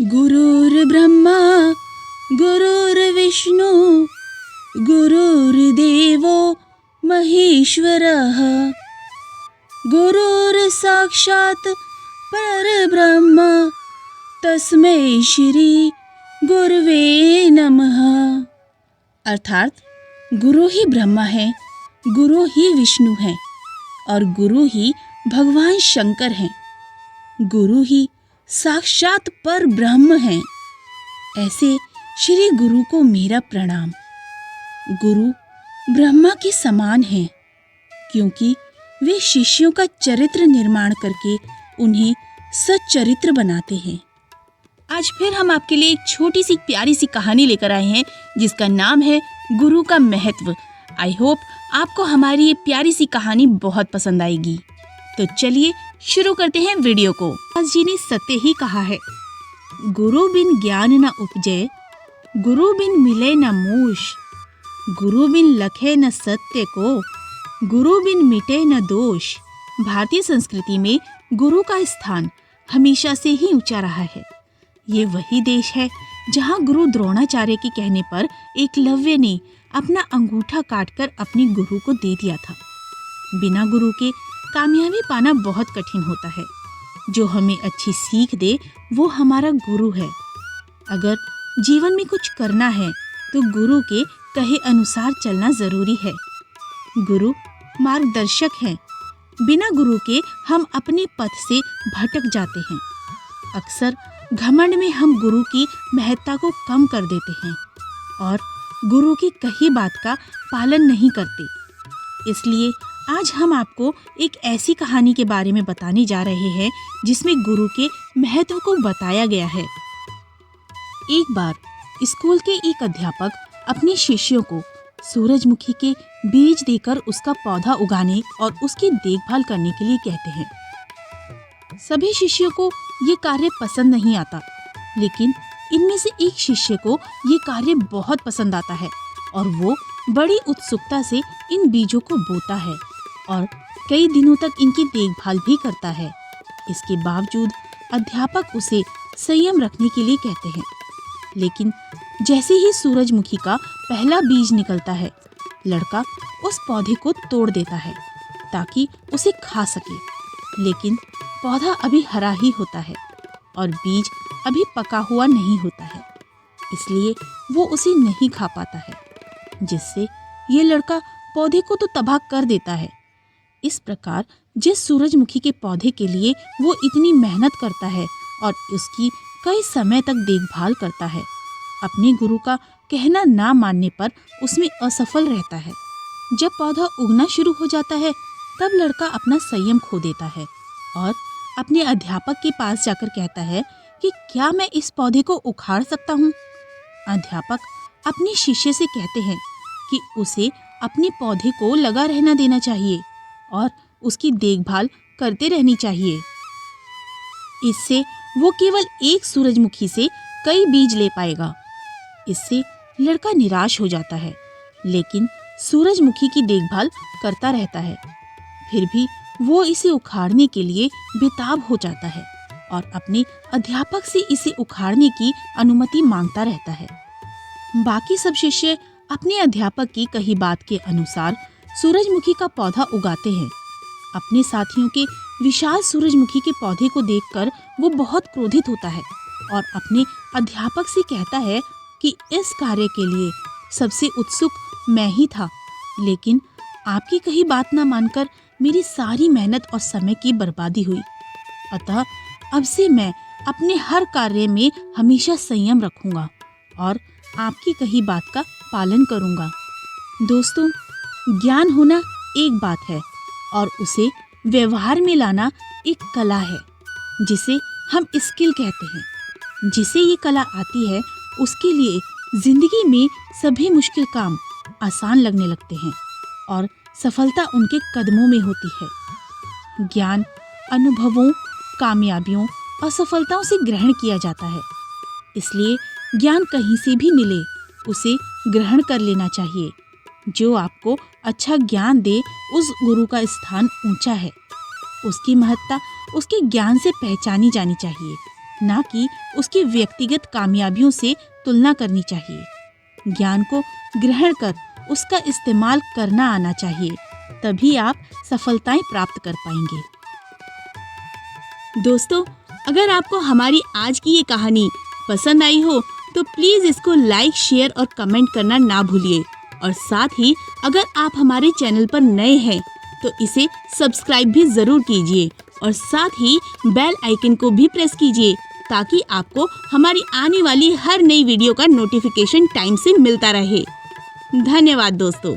गुरुर्ब्रह्मा गुरुर्विष्णु गुरुर्देवो महेश्वरः गुरुर्साक्षात् परब्रह्म तस्मै श्री गुरुवे नमः। अर्थात गुरु ही ब्रह्मा है, गुरु ही विष्णु है और गुरु ही भगवान शंकर हैं। गुरु ही साक्षात पर ब्रह्म हैं। ऐसे श्री गुरु को मेरा प्रणाम। गुरु ब्रह्मा के समान हैं, क्योंकि वे शिष्यों का चरित्र निर्माण करके उन्हें सच्चरित्र बनाते हैं। आज फिर हम आपके लिए एक छोटी सी प्यारी सी कहानी लेकर आए हैं, जिसका नाम है गुरु का महत्व। आई होप आपको हमारी ये प्यारी सी कहानी बहुत पसंद आएगी। तो चलिए शुरू करते हैं वीडियो को। दास जी ने सत्य ही कहा है, गुरु बिन ज्ञान न उपजे, गुरु बिन मिले न मूष, गुरु बिन लखे न सत्य को, गुरु बिन मिटे न दोष। भारतीय संस्कृति में गुरु का स्थान हमेशा से ही ऊंचा रहा है। ये वही देश है जहाँ गुरु द्रोणाचार्य के कहने पर एकलव्य ने अपना अंगूठा काटकर अपने गुरु को दे दिया था। बिना गुरु के कामयाबी पाना बहुत कठिन होता है। जो हमें अच्छी सीख दे वो हमारा गुरु है। अगर जीवन में कुछ करना है तो गुरु के कहे अनुसार चलना जरूरी है। गुरु मार्गदर्शक हैं। बिना गुरु के हम अपने पथ से भटक जाते हैं। अक्सर घमंड में हम गुरु की महत्ता को कम कर देते हैं और गुरु की कही बात का पालन नहीं करते। इसलिए आज हम आपको एक ऐसी कहानी के बारे में बताने जा रहे हैं जिसमें गुरु के महत्व को बताया गया है। एक बार स्कूल के एक अध्यापक अपने शिष्यों को सूरजमुखी के बीज देकर उसका पौधा उगाने और उसकी देखभाल करने के लिए कहते हैं। सभी शिष्यों को ये कार्य पसंद नहीं आता, लेकिन इनमें से एक शिष्य को ये कार्य बहुत पसंद आता है और वो बड़ी उत्सुकता से इन बीजों को बोता है और कई दिनों तक इनकी देखभाल भी करता है। इसके बावजूद अध्यापक उसे संयम रखने के लिए कहते हैं, लेकिन जैसे ही सूरजमुखी का पहला बीज निकलता है, लड़का उस पौधे को तोड़ देता है ताकि उसे खा सके। लेकिन पौधा अभी हरा ही होता है और बीज अभी पका हुआ नहीं होता है, इसलिए वो उसे नहीं खा पाता है, जिससे ये लड़का पौधे को तो तबाह कर देता है। इस प्रकार जिस सूरजमुखी के पौधे के लिए वो इतनी मेहनत करता है और उसकी कई समय तक देखभाल करता है, अपने गुरु का कहना ना मानने पर उसमें असफल रहता है। जब पौधा उगना शुरू हो जाता है, तब लड़का अपना संयम खो देता है और अपने अध्यापक के पास जाकर कहता है कि क्या मैं इस पौधे को उखाड़ सकता हूँ। अध्यापक अपने शिष्य से कहते हैं कि उसे अपने पौधे को लगा रहना देना चाहिए और उसकी देखभाल करते रहनी चाहिए। इससे वो केवल एक सूरजमुखी से कई बीज ले पाएगा। इससे लड़का निराश हो जाता है, लेकिन सूरजमुखी की देखभाल करता रहता है। फिर भी वो इसे उखाड़ने के लिए बेताब हो जाता है और अपने अध्यापक से इसे उखाड़ने की अनुमति मांगता रहता है। बाकी सब शिष्य अपने अध्यापक की कही बात के अनुसार सूरजमुखी का पौधा उगाते हैं। अपने साथियों के विशाल सूरजमुखी के पौधे को देखकर वो बहुत क्रोधित होता है और अपने अध्यापक से कहता है कि इस कार्य के लिए सबसे उत्सुक मैं ही था, लेकिन आपकी कही बात ना मानकर मेरी सारी मेहनत और समय की बर्बादी हुई। अतः अब से मैं अपने हर कार्य में हमेशा संयम रखूंगा और आपकी कही बात का पालन करूंगा। दोस्तों, ज्ञान होना एक बात है और उसे व्यवहार में लाना एक कला है, जिसे हम स्किल कहते हैं। जिसे ये कला आती है उसके लिए जिंदगी में सभी मुश्किल काम आसान लगने लगते हैं और सफलता उनके कदमों में होती है। ज्ञान अनुभवों, कामयाबियों, असफलताओं से ग्रहण किया जाता है, इसलिए ज्ञान कहीं से भी मिले उसे ग्रहण कर लेना चाहिए। जो आपको अच्छा ज्ञान दे, उस गुरु का स्थान ऊंचा है। उसकी महत्ता उसके ज्ञान से पहचानी जानी चाहिए, ना कि उसकी व्यक्तिगत कामयाबियों से तुलना करनी चाहिए। ज्ञान को ग्रहण कर उसका इस्तेमाल करना आना चाहिए, तभी आप सफलताएं प्राप्त कर पाएंगे। दोस्तों, अगर आपको हमारी आज की ये कहानी पसंद आई हो तो प्लीज़ इसको लाइक, शेयर और कमेंट करना ना भूलिए। और साथ ही अगर आप हमारे चैनल पर नए हैं तो इसे सब्सक्राइब भी ज़रूर कीजिए और साथ ही बेल आइकन को भी प्रेस कीजिए ताकि आपको हमारी आने वाली हर नई वीडियो का नोटिफिकेशन टाइम से मिलता रहे। धन्यवाद दोस्तों।